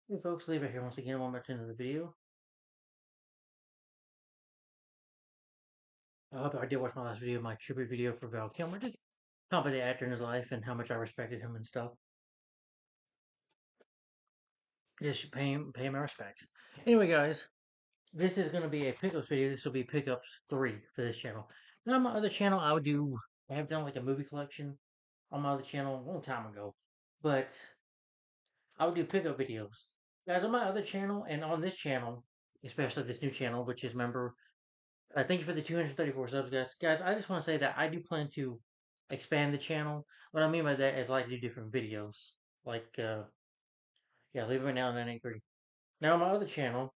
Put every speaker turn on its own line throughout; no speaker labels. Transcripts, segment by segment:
Hey folks, Levi here once again. Welcome back to another video. I hope I did watch my last video, my tribute video for Val Kilmer. Just talk about the actor in his life and how much I respected him and stuff. Just pay him my respect. Anyway, guys, this is going to be a pickups video. This will be pickups 3 for this channel. Now, on my other channel, I have done like a movie collection on my other channel a long time ago. But I would do pickup videos. Guys, on my other channel and on this channel, especially this new channel, which is member thank you for the 234 subs, guys. Guys, I just want to say that I do plan to expand the channel. What I mean by that is I like to do different videos. Like, yeah, leave it right now 983. Now, my other channel,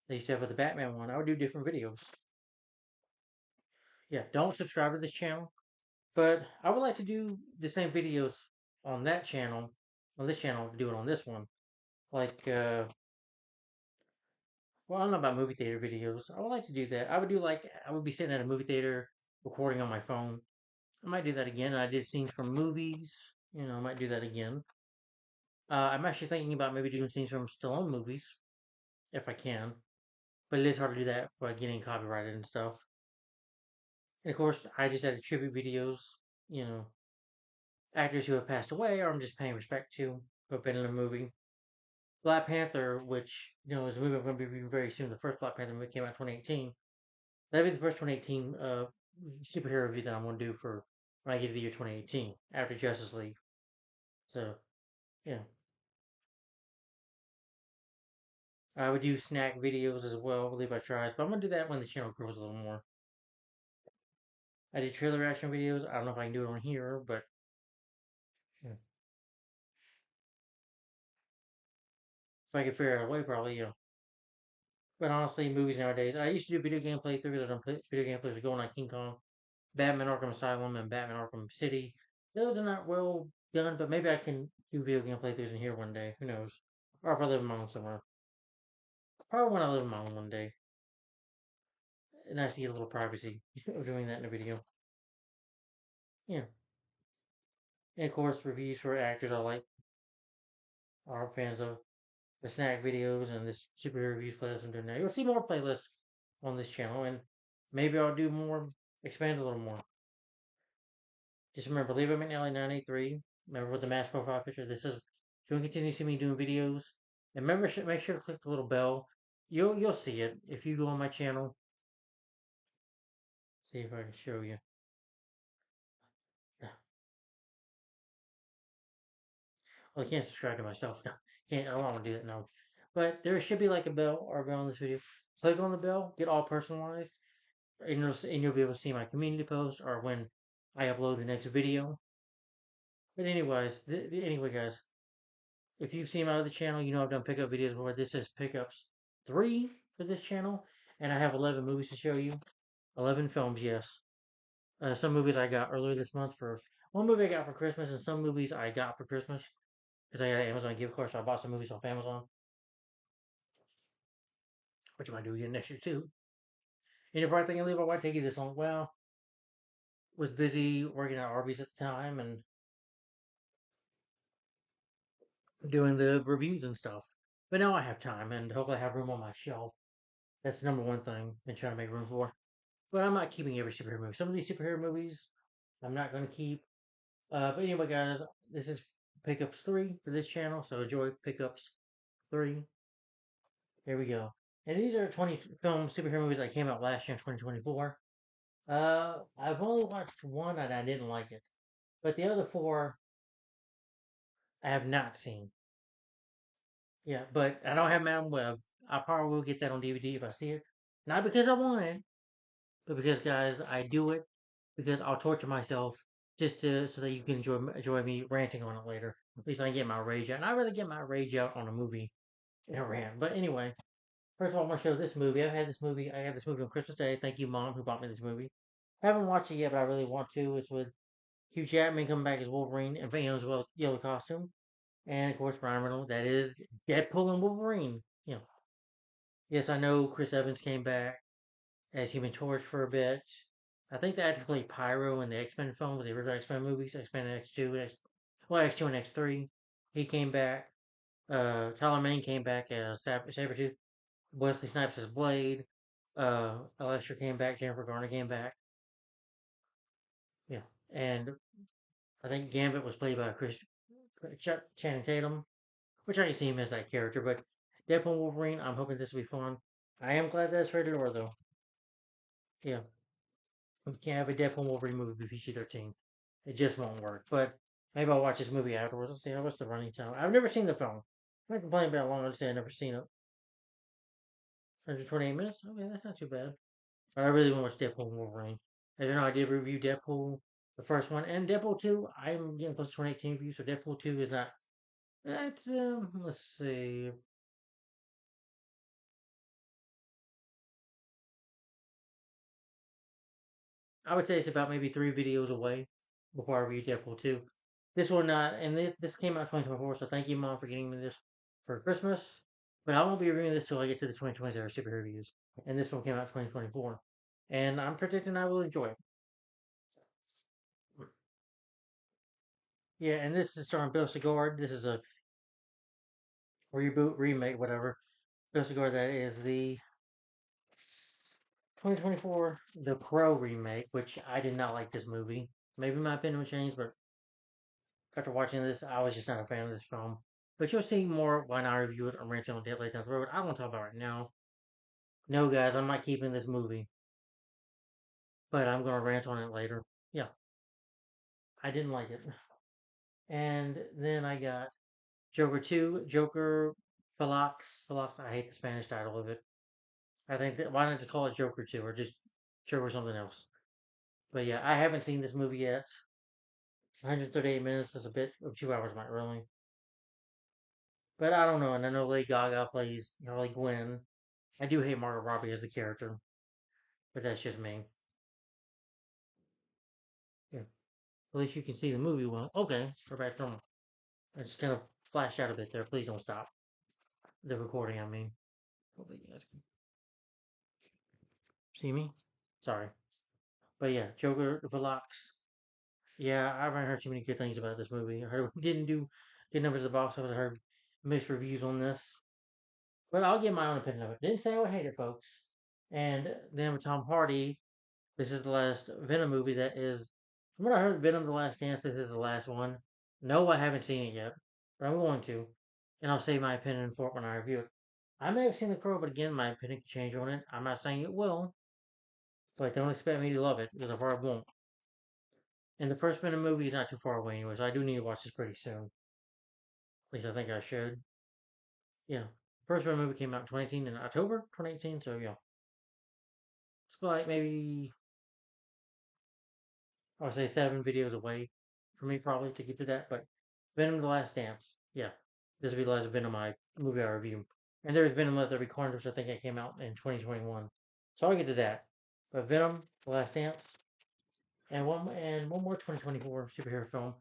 they used to have with the Batman one, I would do different videos. Yeah, don't subscribe to this channel. But I would like to do the same videos on that channel, on this channel, do it on this one. Like, well, I don't know about movie theater videos. I would like to do that. I would be sitting at a movie theater recording on my phone. I might do that again. I did scenes from movies. I might do that again. I'm actually thinking about maybe doing scenes from Stallone movies, if I can. But it is hard to do that by getting copyrighted and stuff. And of course, I just added tribute videos, you know, actors who have passed away or I'm just paying respect to who have been in a movie. Black Panther, which, is a movie I'm going to be reviewing very soon. The first Black Panther movie came out in 2018. That'll be the first 2018 superhero review that I'm going to do for when I get to the year 2018 after Justice League. So, yeah. I would do snack videos as well, believe I tries, but I'm gonna do that when the channel grows a little more. I did trailer reaction videos. I don't know if I can do it on here, but if I can figure out a way, probably, yeah. But honestly, movies nowadays, I used to do video game playthroughs. I've done video game playthroughs going on King Kong, Batman Arkham Asylum, and Batman Arkham City. Those are not well done, but maybe I can do video game playthroughs in here one day. Who knows? Or if I live in my own somewhere. Probably when I live in my own one day. Nice to get a little privacy of doing that in a video. Yeah. And of course, reviews for actors I like, are fans of. The snack videos and this superhero reviews playlist I'm doing now. You'll see more playlists on this channel, and maybe I'll do more, expand a little more. Just remember, leave them in LA983. Remember with the mask profile picture. This is, if you want to continue to see me doing videos, and remember, make sure to click the little bell. You'll see it if you go on my channel. See if I can show you. Well, I can't subscribe to myself now. Can't. I don't want to do that now. But there should be like a bell or a bell on this video. Click on the bell. Get all personalized. And you'll be able to see my community post or when I upload the next video. But anyways, anyway, guys, if you've seen my other channel, you know I've done pickup videos before. This is pickups 3 for this channel, and I have 11 movies to show you. 11 films, yes. Some movies I got earlier this month for one movie I got for Christmas, and some movies I got for Christmas because I got an Amazon gift card, so I bought some movies off Amazon, which I might do again next year too. And you're probably thinking, Levi, why take you this long? Well, was busy working at Arby's at the time and doing the reviews and stuff. But now I have time and hopefully I have room on my shelf. That's the number one thing I've been trying to make room for. But I'm not keeping every superhero movie. Some of these superhero movies I'm not going to keep. But anyway, guys, this is Pickups 3 for this channel. So enjoy Pickups 3. Here we go. And these are 20 film superhero movies that came out last year in 2024. I've only watched one and I didn't like it. But the other four I have not seen. Yeah, but I don't have Madam Web. I probably will get that on DVD if I see it. Not because I want it, but because, guys, I do it because I'll torture myself just to so that you can enjoy me ranting on it later. At least I get my rage out. And I rather get my rage out on a movie in a rant. But anyway, first of all, I want to show this movie. I had this movie on Christmas Day. Thank you, Mom, who bought me this movie. I haven't watched it yet, but I really want to. It's with Hugh Jackman coming back as Wolverine and as well yellow costume. And of course, Ryan Reynolds. That is Deadpool and Wolverine. Yes, I know Chris Evans came back as Human Torch for a bit. I think they actually played Pyro in the X Men films, the original X Men movies, X Men X2, X2 and X3. He came back. Tyler Mane came back as Sabretooth. Wesley Snipes as Blade. Alextra came back. Jennifer Garner came back. Yeah, and I think Gambit was played by Channing Tatum, which I can see him as that character. But Deadpool Wolverine, I'm hoping this will be fun. I am glad that's rated R though. Yeah, we can't have a Deadpool Wolverine movie be PG-13. It just won't work. But maybe I'll watch this movie afterwards. Let's see what's the running time. I've never seen the film. I'm not complaining about it long. I just say I've never seen it. 128 minutes. Okay, that's not too bad. But I really want to watch Deadpool and Wolverine. As you know, I did review Deadpool, the first one, and Deadpool 2. I'm getting close to 2018 reviews, so Deadpool 2 is not. That's let's see. I would say it's about maybe 3 videos away before I review Deadpool 2. This one not, and this came out 2024, so thank you, Mom, for getting me this for Christmas. But I won't be reviewing this till I get to the 2020 superhero reviews, and this one came out 2024, and I'm predicting I will enjoy it. Yeah, and this is starring Bill Sigurd. This is a reboot, remake, whatever. Bill Sigurd, that is the 2024 The Crow remake, which I did not like this movie. Maybe my opinion will change, but after watching this, I was just not a fan of this film. But you'll see more when I review it on Ranting on Dead Late Down the Road. I won't talk about it right now. No, guys, I'm not keeping this movie, but I'm going to rant on it later. Yeah, I didn't like it. And then I got Joker 2, Joker Philox. Philox, I hate the Spanish title of it. I think that, why not just call it Joker 2 or just Joker something else? But yeah, I haven't seen this movie yet. 138 minutes is a bit of 2 hours, not really. But I don't know, and I know Lady Gaga plays Harley Quinn. I do hate Margot Robbie as the character, but that's just me. Yeah. At least you can see the movie well. Okay, we're back to normal. I just kind of flashed out a bit there. Please don't stop the recording. I mean, hopefully you guys can see me. Sorry, but yeah, Joker Velox. Yeah, I haven't heard too many good things about this movie. I heard it didn't do good numbers at the box office. I heard mixed reviews on this, but I'll give my own opinion of it. Didn't say I would hate it, folks. And then with Tom Hardy, this is the last Venom movie that is. From what I heard, Venom: The Last Dance. This is the last one. No, I haven't seen it yet, but I'm going to, and I'll say my opinion for it when I review it. I may have seen The Crow, but again, my opinion can change on it. I'm not saying it will, but don't expect me to love it because I probably won't. And the first Venom movie is not too far away anyway, so I do need to watch this pretty soon. At least I think I should. Yeah. First Venom movie came out in 2018 in October 2018, so yeah. It's like maybe I would say 7 videos away for me probably to get to that. But Venom: The Last Dance, yeah, this will be the last Venom movie I review. And there's Venom: Let There Be Carnage, which I think it came out in 2021. So I'll get to that. But Venom: The Last Dance, and one more 2024 superhero film,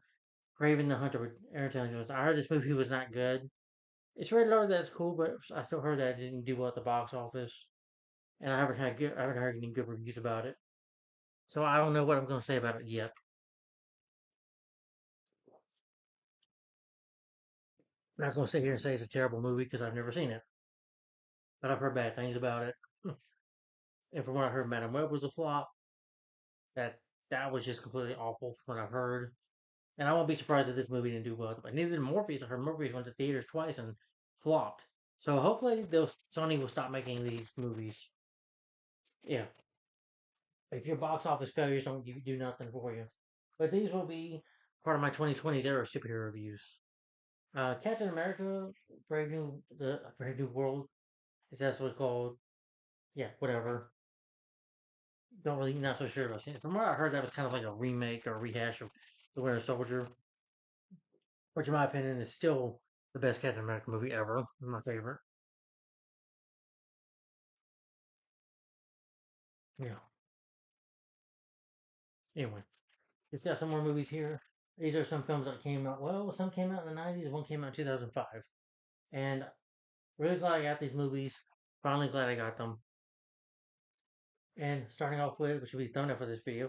Kraven the Hunter with Aaron Taylor Johnson. I heard this movie was not good. It's rated R, that's cool, but I still heard that it didn't do well at the box office, and I haven't heard any good reviews about it. So I don't know what I'm going to say about it yet. I'm not going to sit here and say it's a terrible movie because I've never seen it, but I've heard bad things about it. And from what I heard, Madam Web was a flop. That that was just completely awful from what I've heard. And I won't be surprised if this movie didn't do well. But neither did Morpheus. I heard Morpheus went to theaters twice and flopped. So hopefully Sony will stop making these movies. Yeah, if your box office failures don't do nothing for you. But these will be part of my 2020s era superhero reviews. Captain America, Brave New World, is that's what it's called. Yeah, whatever. Don't really not so sure about it. From what I heard, that was kind of like a remake or a rehash of the Winter Soldier, which in my opinion is still the best Captain America movie ever. My favorite. Yeah. Anyway, it's got some more movies here. These are some films that came out. Well, some came out in the '90s. One came out in 2005. And really glad I got these movies. Finally glad I got them. And starting off with, which will be the thumbnail for this video,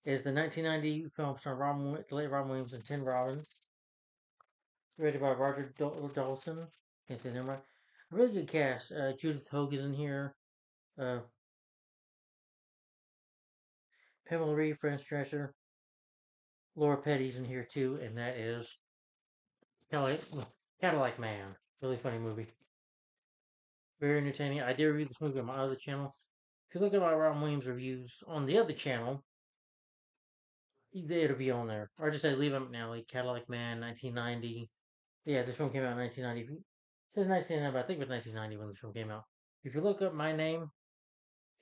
is the 1990 film starring the late Robin Williams and Tim Robbins. Directed by Roger Dawson. Can't say the name right. A really good cast. Judith Hogue is in here. Uh, Pamela Reed, French Drescher. Laura Petty's in here too, and that is Cadillac, Cadillac Man. Really funny movie. Very entertaining. I did review this movie on my other channel. If you look at my Robin Williams reviews on the other channel, it'll be on there. Or just say Leave It McNally, Cadillac Man, 1990. Yeah, this film came out in 1990. It says 1990, but I think it was 1990 when this film came out. If you look up my name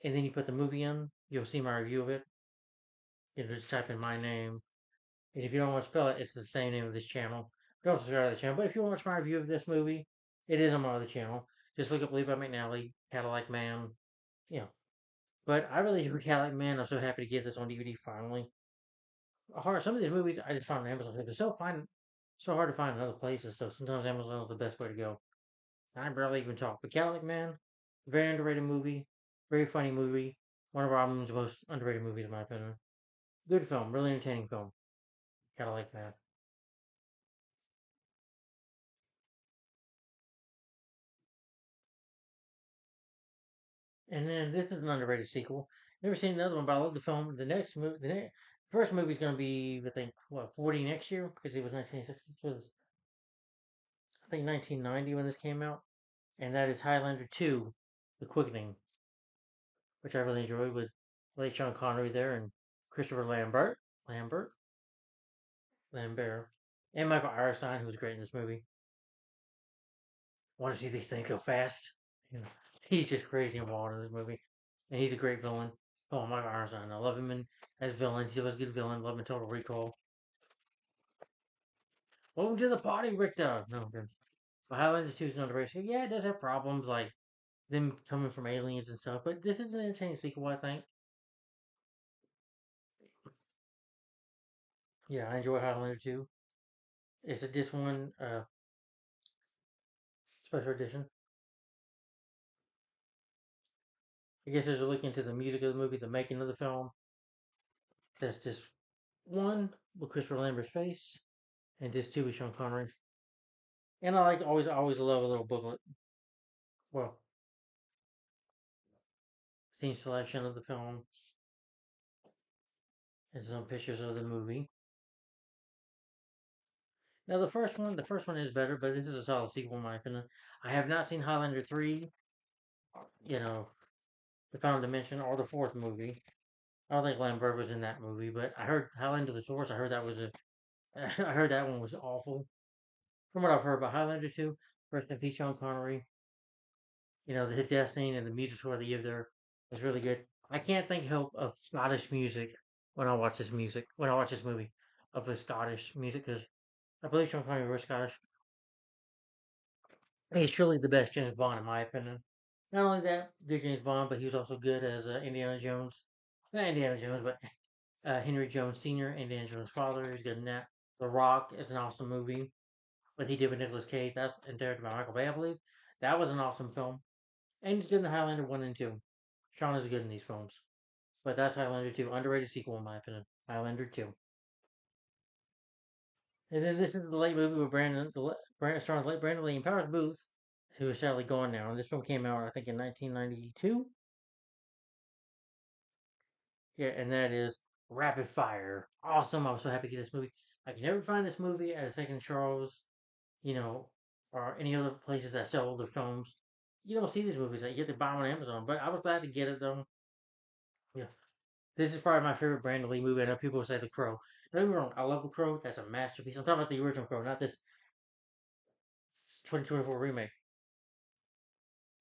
and then you put the movie in, you'll see my review of it. You know, just type in my name. And if you don't want to spell it, it's the same name of this channel. Don't subscribe to the channel. But if you want to watch my review of this movie, it is on my other channel. Just look up Levi McNally, Cadillac Man. You know. But I really enjoy Cadillac Man. I'm so happy to get this on DVD finally. Some of these movies I just found on Amazon. They're so hard to find in other places. So sometimes Amazon is the best way to go. I barely even talk. But Cadillac Man, very underrated movie, very funny movie. One of Robin's most underrated movies, in my opinion. Good film, really entertaining film. Cadillac Man. And then this is an underrated sequel. Never seen another one, but I love the film. First movie is going to be, I think, what, 40 next year because it was 1960. This was, I think, 1990 when this came out, and that is Highlander 2, The Quickening, which I really enjoyed with late Sean Connery there and Christopher Lambert, and Michael Ironside, who was great in this movie. Want to see these things go fast? You know, he's just crazy and wild in this movie, and he's a great villain. Oh, Michael Ironside, I love him as villains. He was a good villain. Love him in Total Recall. Welcome to the party, Richter. No, okay. But Highlander 2 is another race. Yeah, it does have problems like them coming from aliens and stuff, but this is an entertaining sequel, I think. Yeah, I enjoy Highlander 2. It's a this one special edition. I guess as you look into the music of the movie, the making of the film, that's just one with Christopher Lambert's face, and just two with Sean Connery. And I like always love a little booklet. Well, scene selection of the film and some pictures of the movie. Now the first one is better, but this is a solid sequel in my opinion. I have not seen Highlander 3, you know, The Final Dimension, or the fourth movie. I don't think Lambert was in that movie, but I heard Highlander the Source. I heard that was I heard that one was awful. From what I've heard about Highlander 2, Rest in Peace, Sean Connery. You know, his death scene and the music score they give there is really good. I can't think help of Scottish music when I watch this movie, of the Scottish music, because I believe Sean Connery was Scottish. He's truly the best James Bond in my opinion. Not only that, good James Bond, but he was also good as Indiana Jones. Not Indiana Jones, but Henry Jones Sr., Indiana Jones' father. He's good in that. The Rock is an awesome movie. What he did with Nicolas Cage, that's directed by Michael Bay, I believe. That was an awesome film. And he's good in the Highlander 1 and 2. Sean is good in these films. But that's Highlander 2. Underrated sequel, in my opinion. Highlander 2. And then this is the late movie with Brandon, late Brandon Lee and Powers Booth, who is sadly gone now. And this film came out, I think, in 1992. Yeah, and that is Rapid Fire. Awesome. I was so happy to get this movie. I can never find this movie at a Second Charles, you know, or any other places that sell older films. You don't see these movies. You get to buy them on Amazon. But I was glad to get it, though. Yeah. This is probably my favorite Brandon Lee movie. I know people say The Crow. Don't get me wrong. I love The Crow. That's a masterpiece. I'm talking about the original Crow, not this 2024 remake,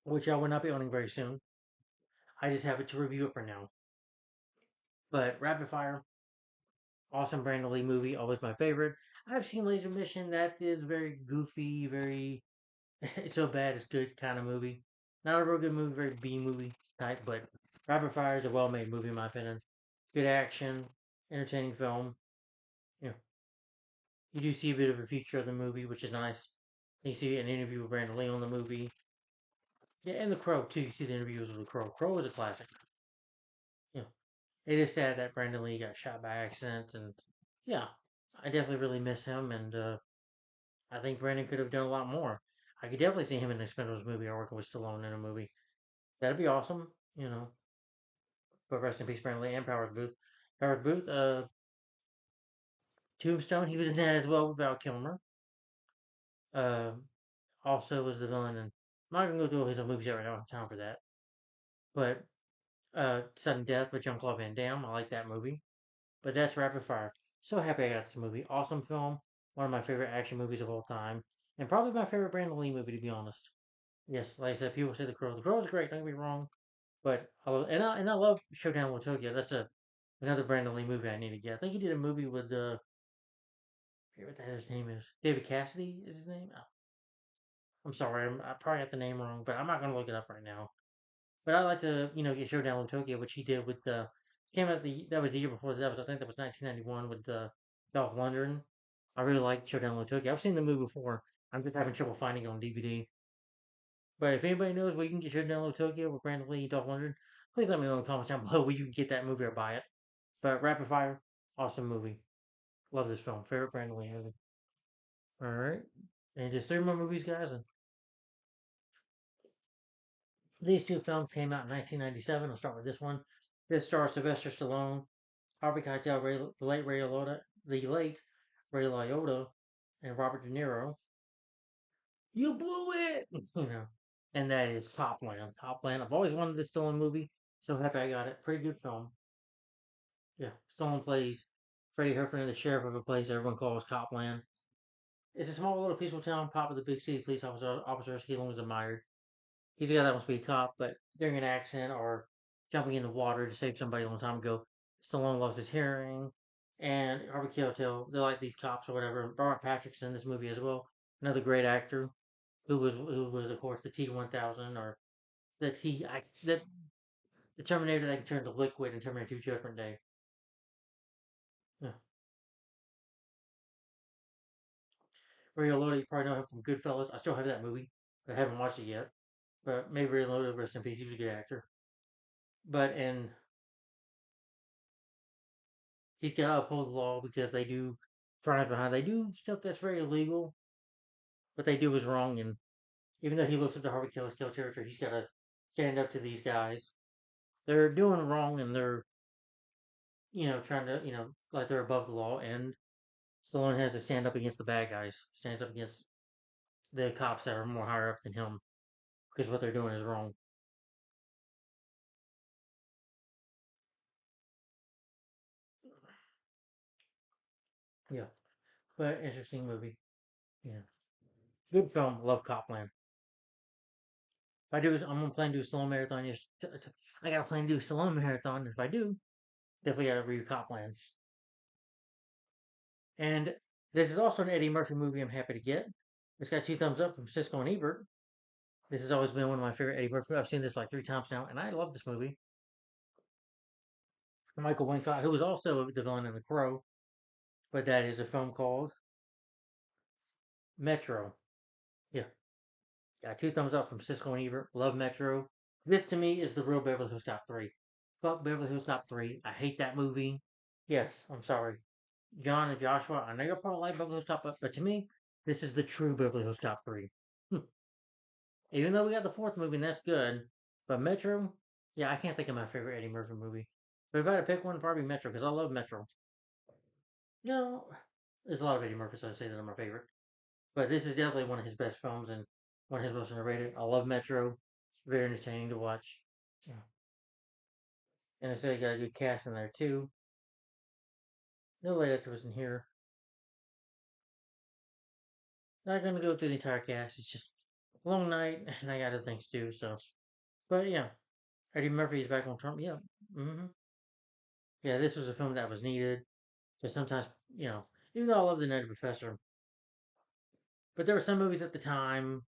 which I will not be owning very soon. I just have it to review it for now. But Rapid Fire, awesome Brandon Lee movie, always my favorite. I've seen Laser Mission. That is very goofy, very it's so bad it's good kind of movie. Not a real good movie, very B movie type, but Rapid Fire is a well-made movie in my opinion. Good action, entertaining film. You know, you do see a bit of a feature of the movie, which is nice. You see an interview with Brandon Lee on the movie. Yeah, and The Crow too. You see the interviews with The Crow. Crow is a classic. You know, it is sad that Brandon Lee got shot by accident, and yeah, I definitely really miss him. And I think Brandon could have done a lot more. I could definitely see him in an Expendables movie or working with Stallone in a movie. That'd be awesome, you know. But rest in peace, Brandon Lee and Powers Booth. Powers Booth, Tombstone, he was in that as well with Val Kilmer. Uh, Also was the villain, and I'm not gonna go through all his movies right now. I don't have time for that. But Sudden Death with Jean Claude Van Damme, I like that movie. But that's Rapid Fire. So happy I got this movie. Awesome film. One of my favorite action movies of all time. And probably my favorite Brandon Lee movie, to be honest. Yes, like I said, people say The Crow. The Crow is great, don't get me wrong. But I love Showdown with Tokyo. That's another Brandon Lee movie I need to get. I think he did a movie with I forget what the hell his name is. David Cassidy is his name. Oh, I'm sorry, I probably got the name wrong, but I'm not gonna look it up right now. But I like to get Showdown with Tokyo, which he did with came out that was the year before that was I think that was 1991 with Dolph Lundgren. I really like Showdown with Tokyo. I've seen the movie before. I'm just having trouble finding it on DVD. But if anybody knows where you can get Showdown with Tokyo with Brandon Lee and Dolph Lundgren, please let me know in the comments down below where you can get that movie or buy it. But Rapid Fire, awesome movie. Love this film. Favorite Brandon Lee movie. All right, and just three more movies, guys. And these two films came out in 1997. I'll start with this one. This stars Sylvester Stallone, Harvey Keitel, the late Ray Liotta, and Robert De Niro. You blew it, And that is Copland. Copland. I've always wanted this Stallone movie. So happy I got it. Pretty good film. Yeah, Stallone plays Freddie Herford, the sheriff of a place everyone calls Copland. It's a small little peaceful town. Pop of the big city police officers he was admired. He's a guy that wants to be a cop, but during an accident or jumping in the water to save somebody a long time ago, Stallone lost his hearing. And Harvey Keitel, they're like these cops or whatever. Robert Patrick's in this movie as well. Another great actor who was of course the T-1000 or the the Terminator that can turn to liquid in Terminator 2 Judgment Day. Yeah. Ray Liotta, you probably know him from Goodfellas. I still have that movie, but I haven't watched it yet. But maybe Ray Liotta, rest in peace, he was a good actor. But in he's got to uphold the law because they do crimes behind. They do stuff that's very illegal. What they do is wrong, and even though he looks up to Harvey Keitel territory, he's got to stand up to these guys. They're doing wrong, and they're trying to like they're above the law, and Stallone has to stand up against the bad guys. Stands up against the cops that are more higher up than him because what they're doing is wrong. Yeah, but interesting movie. Yeah, good film. Love Copland. If I do, I'm gonna plan to do a Stallone marathon. I gotta plan to do a Stallone marathon. If I do, definitely gotta review Copland. And this is also an Eddie Murphy movie I'm happy to get. It's got two thumbs up from Cisco and Ebert. This has always been one of my favorite Eddie Murphy. I've seen this like three times now, and I love this movie. Michael Wincott, who was also the villain in The Crow, but that is a film called Metro. Yeah, got two thumbs up from Cisco and Ebert. Love Metro. This to me is the real Beverly Hills Cop 3. Fuck Beverly Hills Cop 3. I hate that movie. Yes, I'm sorry. John and Joshua, I know you're probably like Beverly Hills Cop, but to me, this is the true Beverly Hills Cop 3. Even though we got the fourth movie, and that's good, but Metro, yeah, I can't think of my favorite Eddie Murphy movie. But if I had to pick one, probably Metro, because I love Metro. No, there's a lot of Eddie Murphys I say that are my favorite, but this is definitely one of his best films and one of his most underrated. I love Metro. It's very entertaining to watch. Yeah. And I say you got a good cast in there too. No late actors in here. Not gonna go through the entire cast. It's just a long night, and I got other things to do. So, but yeah, Eddie Murphy is back on Trump. Yeah, yeah. This was a film that was needed. Because sometimes, even though I love the Nutty Professor, but there were some movies at the time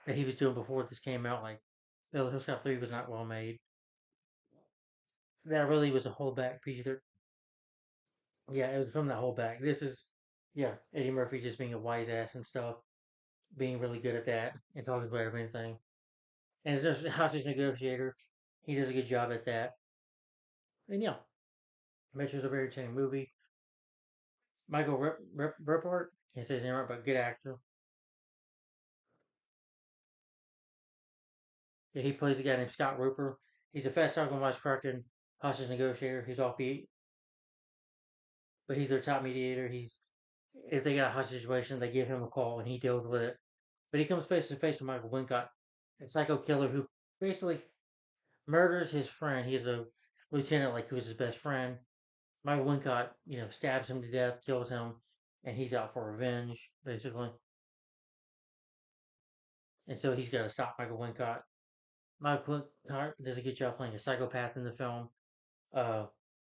that he was doing before this came out, like Beverly Hills Cop 3 was not well made. That really was a holdback Peter. Yeah, it was from that holdback. This is, yeah, Eddie Murphy just being a wise ass and stuff, being really good at that and talking about everything. And as a hostage negotiator, he does a good job at that. And yeah, Metro's a very entertaining movie. Michael Repart, Can't say his name right, but good actor. Yeah, he plays a guy named Scott Roper. He's a fast-talking, wisecracking hostage negotiator. He's offbeat, but he's their top mediator. He's if they got a hostage situation, they give him a call and he deals with it. But he comes face to face with Michael Wincott, a psycho killer who basically murders his friend. He's a lieutenant, like who's his best friend. Michael Wincott, stabs him to death, kills him, and he's out for revenge, basically. And so he's got to stop Michael Wincott. Michael Wincott does a good job playing a psychopath in the film. Uh,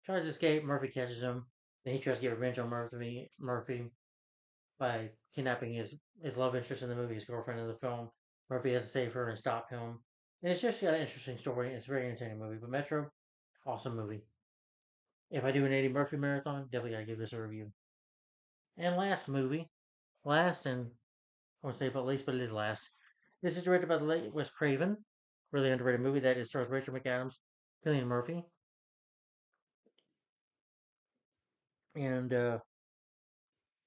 Tries to escape. Murphy catches him. Then he tries to get revenge on Murphy by kidnapping his love interest in the movie, his girlfriend in the film. Murphy has to save her and stop him. And it's just got an interesting story. It's a very entertaining movie. But Metro, awesome movie. If I do an Eddie Murphy marathon, definitely gotta give this a review. And last and I won't say but least, but it is last. This is directed by the late Wes Craven. Really underrated movie that it stars Rachel McAdams, Cillian Murphy, and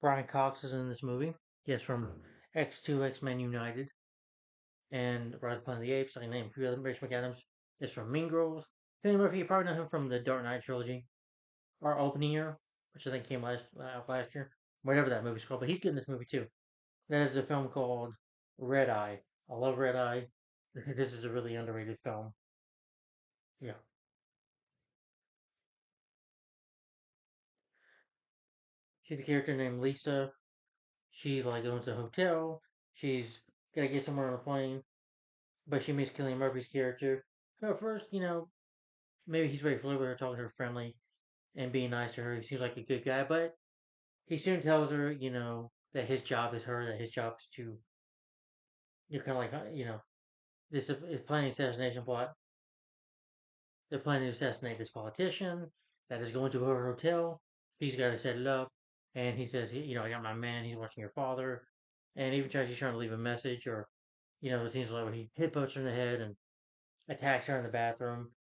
Brian Cox is in this movie. He is from X2, X-Men United, and Rise of the Planet of the Apes. I can name a few other. Rachel McAdams is from Mean Girls. Cillian Murphy, you probably know him from the Dark Knight trilogy, or Opening Year, which I think came last year. Whatever that movie's called, but he's good in this movie too. That is a film called Red Eye. I love Red Eye. This is a really underrated film. Yeah. She's a character named Lisa. She like owns a hotel. She's gotta get somewhere on a plane, but she meets Cillian Murphy's character. So at first, maybe he's very familiar with her, talking to her friendly and being nice to her. He seems like a good guy, but he soon tells her, that his job is her, that his job is to, kind of like, this is planning assassination plot. They're planning to assassinate this politician that is going to her hotel. He's got to set it up, and he says, I got my man. He's watching your father, and even tries he's trying to leave a message, or it seems like he hit puts her in the head and attacks her in the bathroom.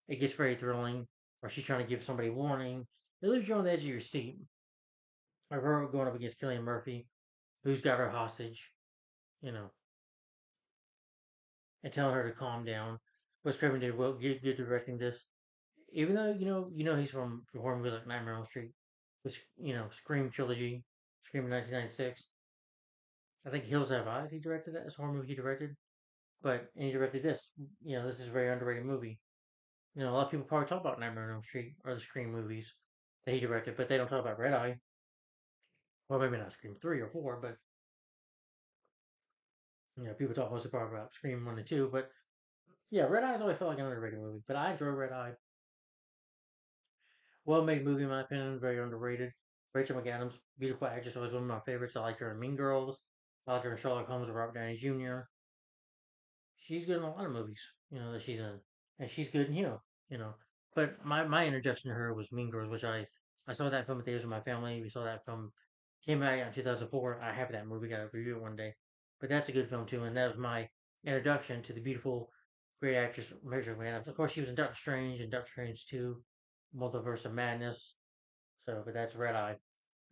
It gets very thrilling, or she's trying to give somebody a warning. It leaves you on the edge of your seat. Like her going up against Cillian Murphy, who's got her hostage, you know, and telling her to calm down. Wes Craven did well, good directing this. Even though he's from horror movies like Nightmare on Elm Street, which Scream trilogy, Scream in 1996. I think Hills Have Eyes. He directed that. It's a horror movie he directed, and he directed this. This is a very underrated movie. A lot of people probably talk about Nightmare on Elm Street or the Scream movies that he directed, but they don't talk about Red Eye. Well, maybe not Scream 3 or 4, but people talk mostly probably about Scream 1 and 2. But yeah, Red Eye's always felt like an underrated movie. But I enjoy Red Eye. Well made movie in my opinion, very underrated. Rachel McAdams, beautiful actress, always one of my favorites. I like her in Mean Girls. I like her in Sherlock Holmes with Robert Downey Jr. She's good in a lot of movies, that she's in, and she's good in here, you know. But my introduction to her was Mean Girls, which I saw that film at theaters with my family. We saw that film came out in 2004. I have that movie, got to review it one day. But that's a good film too, and that was my introduction to the beautiful, great actress Rachel McAdams. Of course, she was in Doctor Strange and Doctor Strange 2, Multiverse of Madness. So, but that's Red Eye.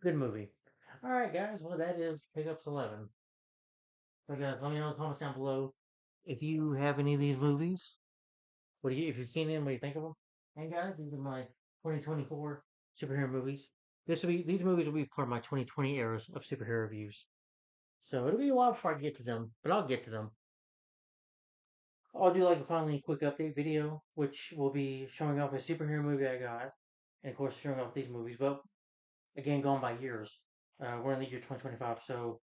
Good movie. All right, guys. Well, that is Pickups 11. So, guys, let me know in the comments down below if you have any of these movies. If you've seen them, what do you think of them? And guys, these are my 2024 superhero movies. These movies will be part of my 2020 eras of superhero reviews. So it'll be a while before I get to them, but I'll get to them. I'll do like a finally quick update video, which will be showing off a superhero movie I got, and of course showing off these movies. But again, going by years. We're in the year 2025, so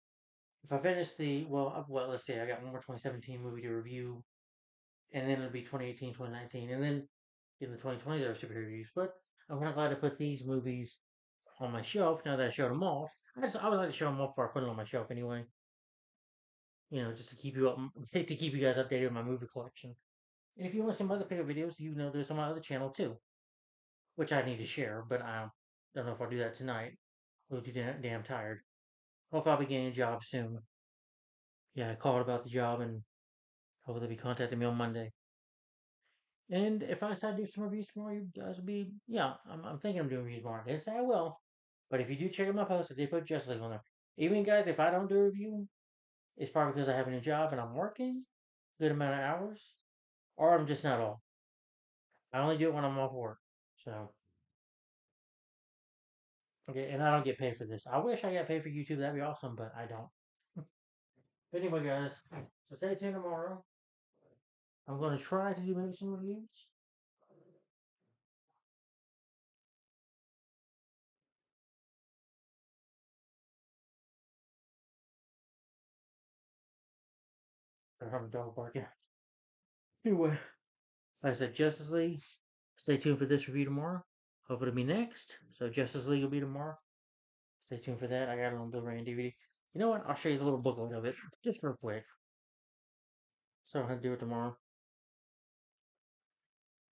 if I finish let's say I got one more 2017 movie to review, and then it'll be 2018, 2019, and then in the 2020s there are superhero reviews. But I'm kind of glad to put these movies on my shelf now that I showed them off. I would like to show them off before I put them on my shelf anyway. Just to keep you up, to keep you guys updated with my movie collection. And if you want some other pickup videos, there's on my other channel too, which I need to share, but I don't know if I'll do that tonight. I'm too damn tired. Hopefully I'll be getting a job soon. Yeah, I called about the job and hopefully they'll be contacting me on Monday. And if I decide to do some reviews tomorrow, you guys will be, yeah, I'm thinking I'm doing reviews tomorrow. I didn't say I will, but if you do check out my post, I did put Justice League on there. Even guys, if I don't do a review, it's probably because I have a new job and I'm working a good amount of hours, or I'm just not off. I only do it when I'm off work. So, okay, and I don't get paid for this. I wish I got paid for YouTube. That'd be awesome, but I don't. But anyway, guys, so stay tuned tomorrow. I'm going to try to do maybe some reviews. I have a dog barking. Anyway, like I said, Justice League. Stay tuned for this review tomorrow. Hope it'll be next. So Justice League will be tomorrow. Stay tuned for that. I got it on Blu-ray and DVD. You know what? I'll show you the little booklet of it just real quick. So I'll have to do it tomorrow.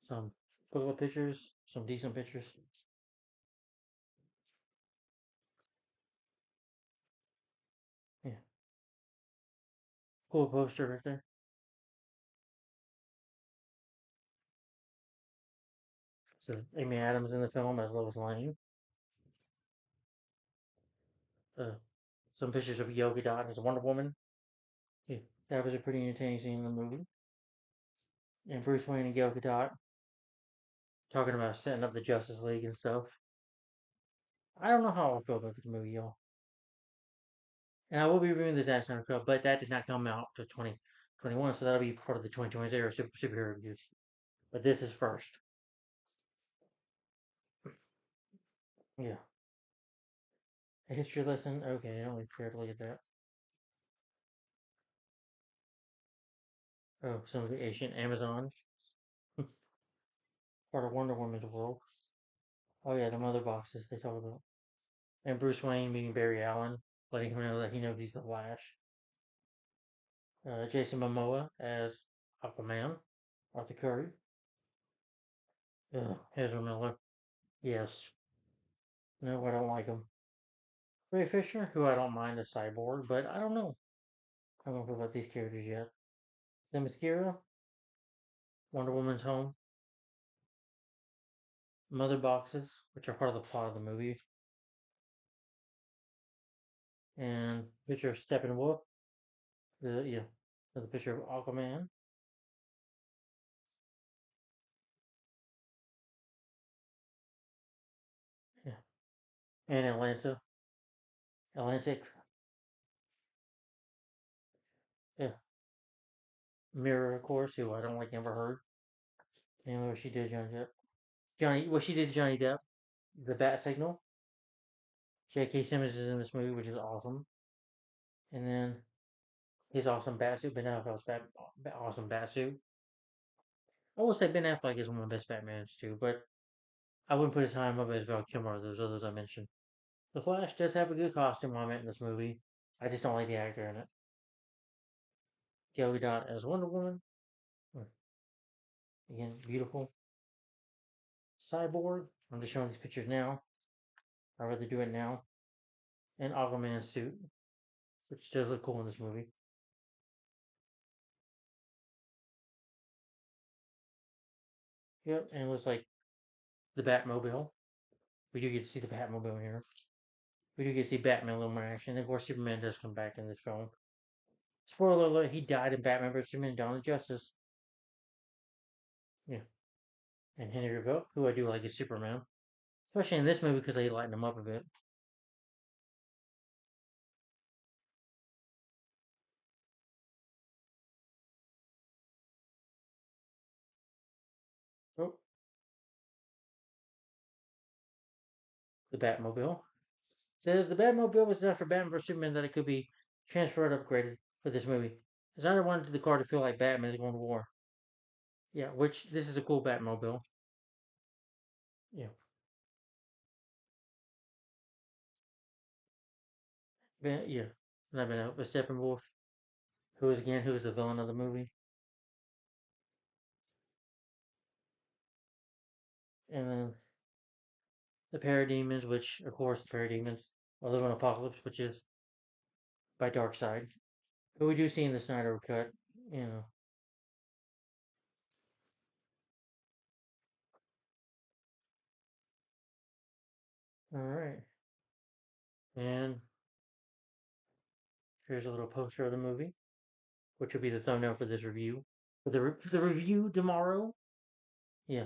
Some booklet pictures, some decent pictures. Yeah, cool poster right there. So Amy Adams in the film as Lois Lane. Uh, some pictures of Yogi Dot as Wonder Woman. Yeah, that was a pretty entertaining scene in the movie. And Bruce Wayne and Yogi Dot talking about setting up the Justice League and stuff. I don't know how I feel about this movie, y'all. And I will be reviewing this Zack Snyder Cut, but that did not come out to 2021, so that'll be part of the 2020 superhero reviews. But this is first. Yeah. A history lesson? Okay, I don't really care to look at that. Oh, some of the ancient Amazon. Part of Wonder Woman's world. Oh yeah, the mother boxes they talk about. And Bruce Wayne meeting Barry Allen, letting him know that he knows he's the Flash. Jason Momoa as Aquaman. Arthur Curry. Ezra Miller. Yes. No, I don't like him. Ray Fisher, who I don't mind as Cyborg, but I don't know. I don't know about these characters yet. Themyscira, Wonder Woman's home, mother boxes, which are part of the plot of the movie, and picture of Steppenwolf, the picture of Aquaman, yeah, and Atlantic, yeah, Mirror, of course, who I don't like Amber Heard. And what she did, what she did, Johnny Depp, the Bat Signal. J.K. Simmons is in this movie, which is awesome. And then his awesome batsuit, Ben Affleck's awesome batsuit. I will say Ben Affleck is one of the best Batmans too, but I wouldn't put his time up as Val Kilmer or those others I mentioned. The Flash does have a good costume moment in this movie. I just don't like the actor in it. Gal Gadot as Wonder Woman. Again, beautiful. Cyborg. I'm just showing these pictures now. I'd rather do it now. And Aquaman's suit, which does look cool in this movie. Yep, and it looks like the Batmobile. We do get to see the Batmobile here. We do get to see Batman a little more action. And of course, Superman does come back in this film. Spoiler alert, he died in Batman vs. Superman Dawn of Justice. Yeah. And Henry Cavill, who I do like as Superman. Especially in this movie because they lighten him up a bit. Oh, the Batmobile. Says the Batmobile was designed for Batman vs Superman that it could be transferred upgraded for this movie. Designer wanted the car to feel like Batman is going to war. Yeah, which this is a cool Batmobile. Yeah, yeah. And I've been out with Steppenwolf, who is the villain of the movie, and then the Parademons, which of course the Parademons are living Apocalypse, which is by Darkseid, who we do see in the Snyder cut. You know, all right, and Here's a little poster of the movie, which will be the thumbnail for this review. For the review tomorrow. Yeah,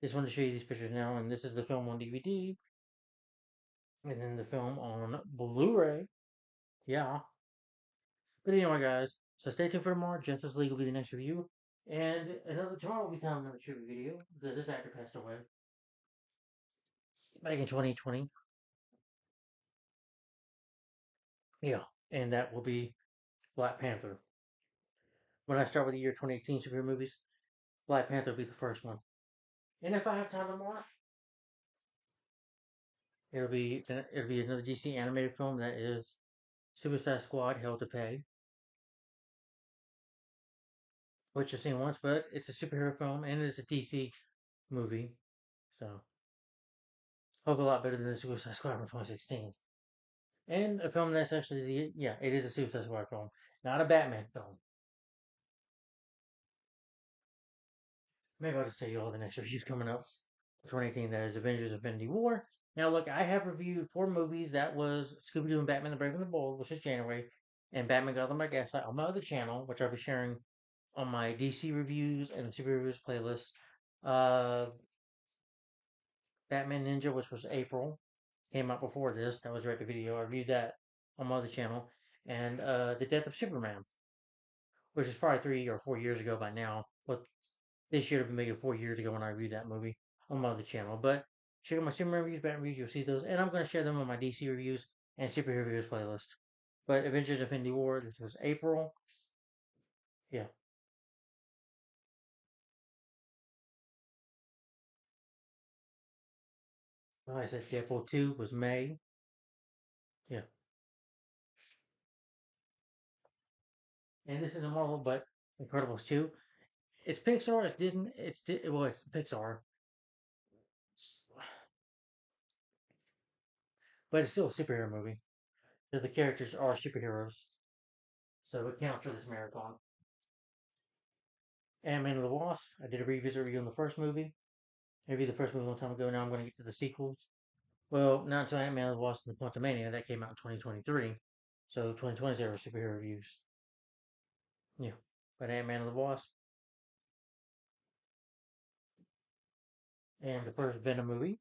just wanted to show you these pictures now, and this is the film on DVD, and then the film on Blu-ray. Yeah. But anyway, guys, so stay tuned for tomorrow. Justice League will be the next review, and tomorrow will be time another tribute video because this actor passed away back in 2020. Yeah, and that will be Black Panther. When I start with the year 2018 superhero movies, Black Panther will be the first one. And if I have time tomorrow, it'll be another DC animated film that is Suicide Squad: Hell to Pay, which I've seen once, but it's a superhero film and it's a DC movie, so hope a lot better than the Suicide Squad from 2016. And a film that's actually it is a Suicide Squad film, not a Batman film. Maybe I'll just tell you all the next reviews coming up. 2018, that is Avengers: Infinity War. Now, look, I have reviewed 4 movies. That was Scooby Doo and Batman: The Brave and the Bold, which is January, and Batman: Gotham by Gaslight on my other channel, which I'll be sharing on my DC reviews and the Super Reviews playlist. Uh, Batman Ninja, which was April, came out before this. That was right the video. I reviewed that on my other channel, and The Death of Superman, which is probably 3 or 4 years ago by now. But this year, it'll be making 4 years ago when I reviewed that movie on my other channel. But check out my Superman reviews, Batman reviews, you'll see those. And I'm going to share them on my DC reviews and superhero reviews playlist. But Avengers: Infinity War, this was April. Yeah. Like I said Deadpool 2 was May. Yeah. And this is a Marvel, but Incredibles 2. It's Pixar, it's Disney, it's Pixar, but it's still a superhero movie. So the characters are superheroes. So it counts for this marathon. Ant-Man and the Wasp, I did a revisit review on the first movie. I reviewed the first movie a long time ago. Now I'm going to get to the sequels. Well, not until Ant-Man and the Wasp and the Quantumania. That came out in 2023. So 2020 is our superhero reviews. Yeah. But Ant-Man and the Wasp and the first Venom movie.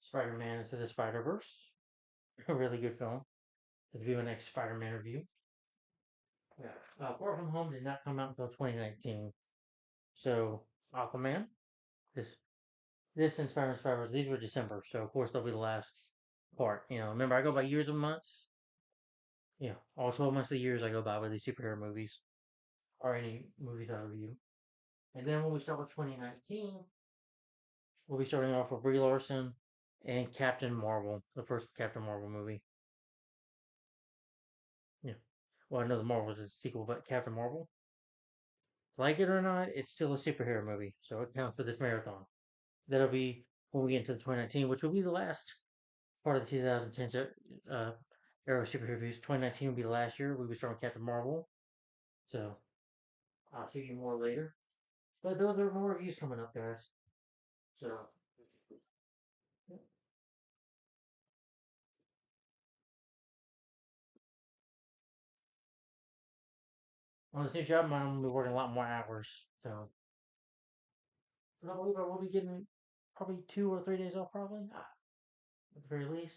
Spider-Man Into the Spider-Verse. A really good film. Let's do an next Spider-Man review. Yeah. Far From Home did not come out until 2019. So Aquaman, this this and Spider-Man Spider-Verse, these were December. So of course they'll be the last part. Remember I go by years and months. Yeah, all 12 months of the years I go by with these superhero movies or any movies I review. And then when we start with 2019, we'll be starting off with Brie Larson and Captain Marvel, the first Captain Marvel movie. Yeah. Well, I know the Marvel is a sequel, but Captain Marvel, like it or not, it's still a superhero movie, so it counts for this marathon. That'll be when we get into 2019, which will be the last part of the 2010s era of superhero movies. 2019 will be the last year. We'll be starting with Captain Marvel, so I'll show you more later. But those are more reviews coming up, guys. So, on this new job, I'm going to be working a lot more hours. So, but I believe I will be getting probably 2 or 3 days off, probably, at the very least.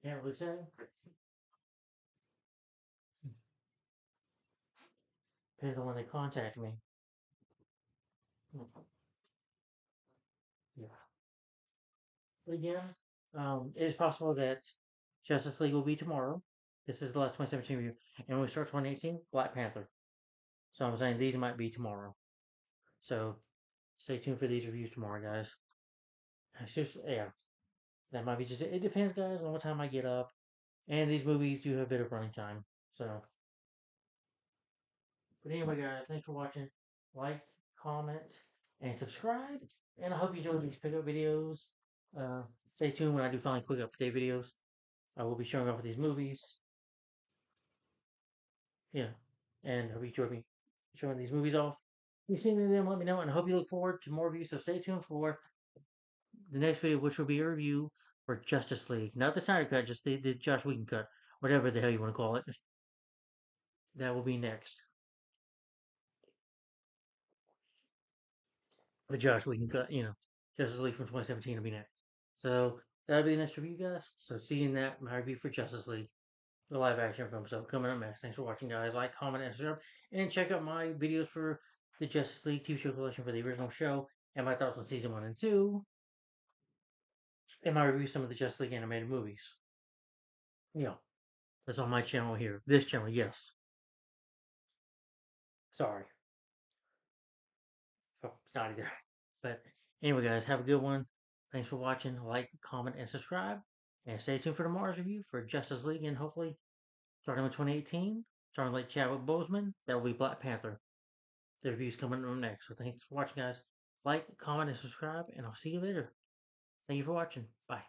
Can't really say. Depends on when they contact me. Yeah. But again, it is possible that Justice League will be tomorrow. This is the last 2017 review. And when we start 2018, Black Panther. So I'm saying these might be tomorrow. So stay tuned for these reviews tomorrow, guys. It's just, yeah, that might be just, it depends, guys, on what time I get up. And these movies do have a bit of running time. So, but anyway, guys, thanks for watching. Like, comment, and subscribe. And I hope you enjoy these pickup videos. Uh, Stay tuned when I do finally quick update videos. I will be showing off these movies. Yeah. And I hope you enjoy me showing these movies off. If you've seen any of them, let me know. And I hope you look forward to more reviews. So stay tuned for the next video, which will be a review for Justice League, not the Snyder cut, just the Joss Whedon cut, whatever the hell you want to call it. That will be next. The Josh Whedon cut, Justice League from 2017 will be next. So that'll be the next review, guys. So see you in that, my review for Justice League, the live action film. So coming up next. Thanks for watching, guys. Like, comment, and subscribe, and check out my videos for the Justice League TV show collection for the original show, and my thoughts on season 1 and 2, and my review of some of the Justice League animated movies. That's on my channel here. This channel, yes. Sorry. Oh, it's not either. But anyway, guys, have a good one. Thanks for watching. Like, comment, and subscribe. And stay tuned for tomorrow's review for Justice League, and hopefully, starting with 2018, starting like Chadwick Boseman, that will be Black Panther. The review's coming up next. So thanks for watching, guys. Like, comment, and subscribe, and I'll see you later. Thank you for watching. Bye.